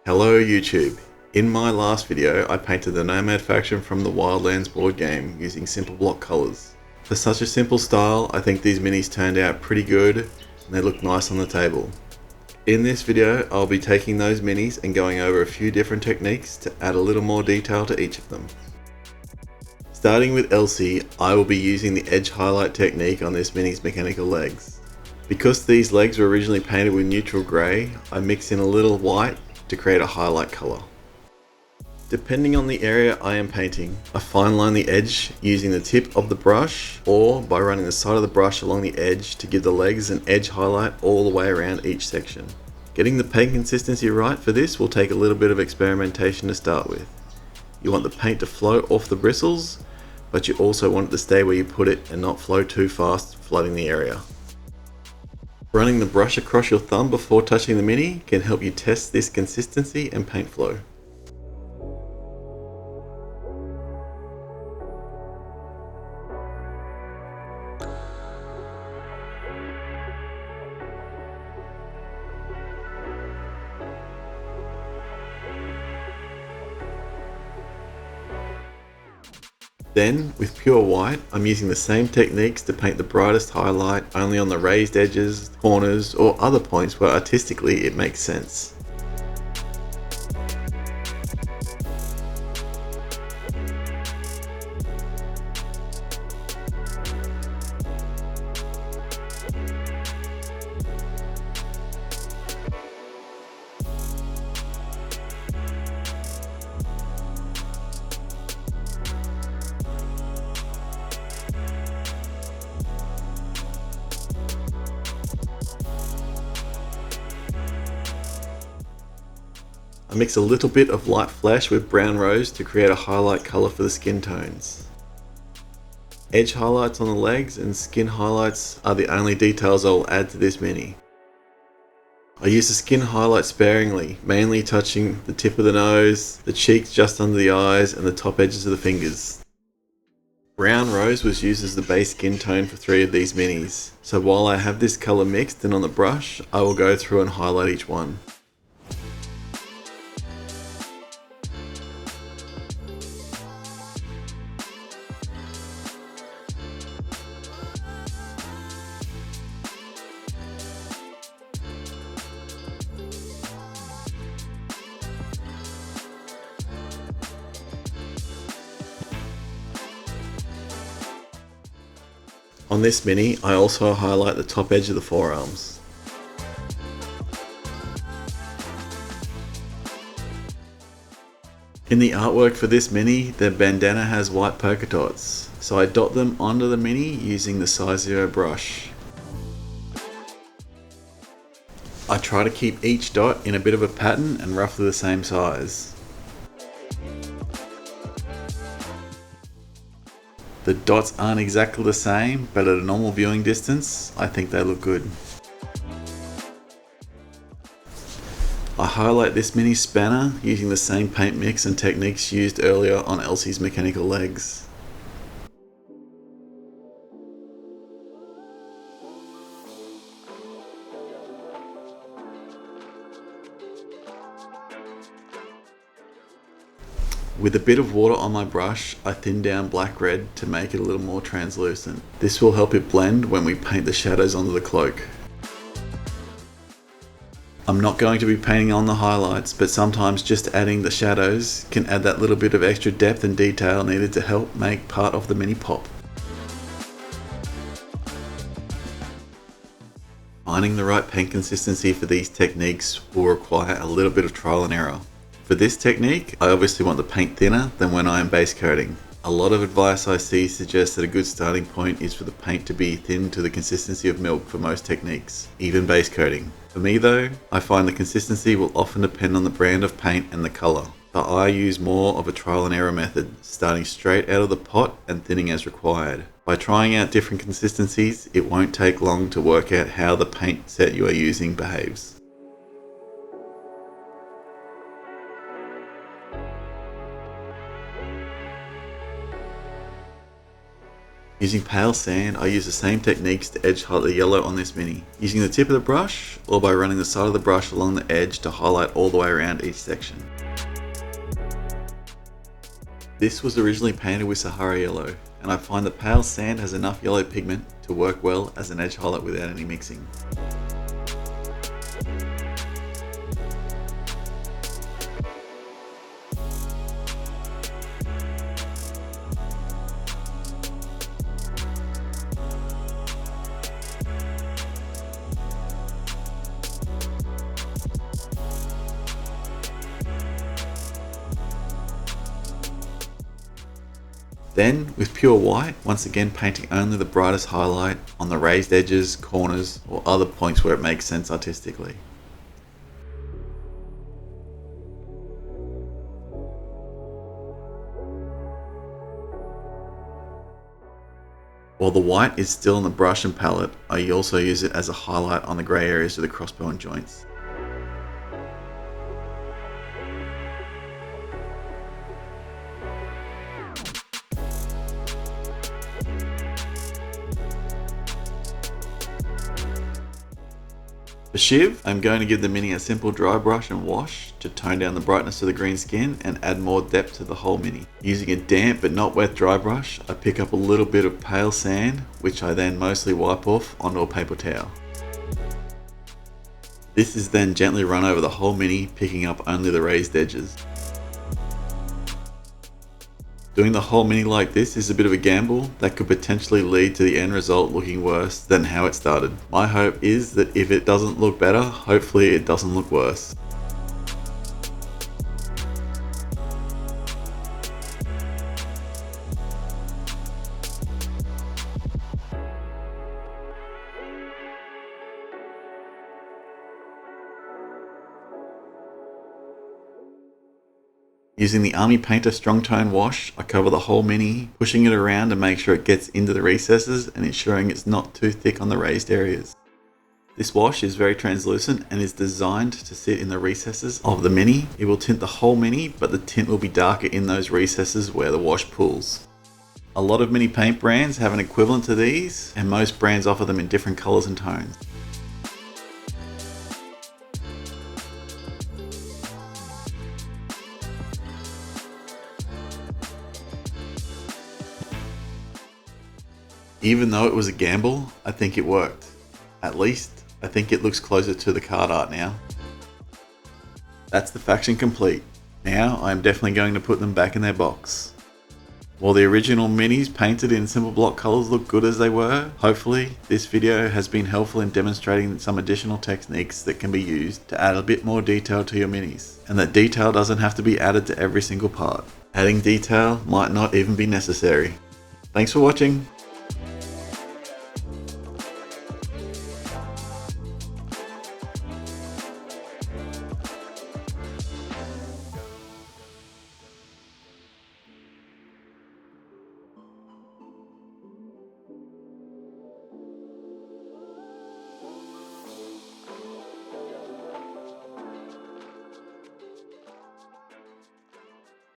Hello YouTube. In my last video, I painted the Nomad faction from the Wildlands board game using simple block colors. For such a simple style, I think these minis turned out pretty good and they look nice on the table. In this video, I'll be taking those minis and going over a few different techniques to add a little more detail to each of them. Starting with Elsie, I will be using the edge highlight technique on this mini's mechanical legs. Because these legs were originally painted with neutral grey, I mix in a little white to create a highlight colour. Depending on the area I am painting, I fine line the edge using the tip of the brush or by running the side of the brush along the edge to give the legs an edge highlight all the way around each section. Getting the paint consistency right for this will take a little bit of experimentation to start with. You want the paint to flow off the bristles, but you also want it to stay where you put it and not flow too fast, flooding the area. Running the brush across your thumb before touching the mini can help you test this consistency and paint flow. Then, with pure white, I'm using the same techniques to paint the brightest highlight only on the raised edges, corners, or other points where artistically it makes sense. I mix a little bit of light flesh with brown rose to create a highlight colour for the skin tones. Edge highlights on the legs and skin highlights are the only details I will add to this mini. I use the skin highlight sparingly, mainly touching the tip of the nose, the cheeks just under the eyes and the top edges of the fingers. Brown rose was used as the base skin tone for 3 of these minis, so while I have this colour mixed and on the brush, I will go through and highlight each one. On this mini, I also highlight the top edge of the forearms. In the artwork for this mini, the bandana has white polka dots, so I dot them onto the mini using the size 0 brush. I try to keep each dot in a bit of a pattern and roughly the same size. The dots aren't exactly the same, but at a normal viewing distance, I think they look good. I highlight this mini spanner using the same paint mix and techniques used earlier on Elsie's mechanical legs. With a bit of water on my brush, I thin down black red to make it a little more translucent. This will help it blend when we paint the shadows onto the cloak. I'm not going to be painting on the highlights, but sometimes just adding the shadows can add that little bit of extra depth and detail needed to help make part of the mini pop. Finding the right paint consistency for these techniques will require a little bit of trial and error. For this technique, I obviously want the paint thinner than when I am base coating. A lot of advice I see suggests that a good starting point is for the paint to be thin to the consistency of milk for most techniques, even base coating. For me though, I find the consistency will often depend on the brand of paint and the colour, but I use more of a trial and error method, starting straight out of the pot and thinning as required. By trying out different consistencies, it won't take long to work out how the paint set you are using behaves. Using pale sand, I use the same techniques to edge highlight the yellow on this mini, using the tip of the brush or by running the side of the brush along the edge to highlight all the way around each section. This was originally painted with Sahara yellow, and I find that pale sand has enough yellow pigment to work well as an edge highlight without any mixing. Then, with pure white, once again painting only the brightest highlight on the raised edges, corners, or other points where it makes sense artistically. While the white is still in the brush and palette, I also use it as a highlight on the grey areas of the crossbow and joints. For Shiv, I'm going to give the mini a simple dry brush and wash to tone down the brightness of the green skin and add more depth to the whole mini. Using a damp but not wet dry brush, I pick up a little bit of pale sand, which I then mostly wipe off onto a paper towel. This is then gently run over the whole mini, picking up only the raised edges. Doing the whole mini like this is a bit of a gamble that could potentially lead to the end result looking worse than how it started. My hope is that if it doesn't look better, hopefully it doesn't look worse. Using the Army Painter Strong Tone wash, I cover the whole mini, pushing it around to make sure it gets into the recesses and ensuring it's not too thick on the raised areas. This wash is very translucent and is designed to sit in the recesses of the mini. It will tint the whole mini, but the tint will be darker in those recesses where the wash pools. A lot of mini paint brands have an equivalent to these, and most brands offer them in different colours and tones. Even though it was a gamble, I think it worked. At least, I think it looks closer to the card art now. That's the faction complete. Now, I'm definitely going to put them back in their box. While the original minis painted in simple block colours look good as they were, hopefully this video has been helpful in demonstrating some additional techniques that can be used to add a bit more detail to your minis, and that detail doesn't have to be added to every single part. Adding detail might not even be necessary. Thanks for watching.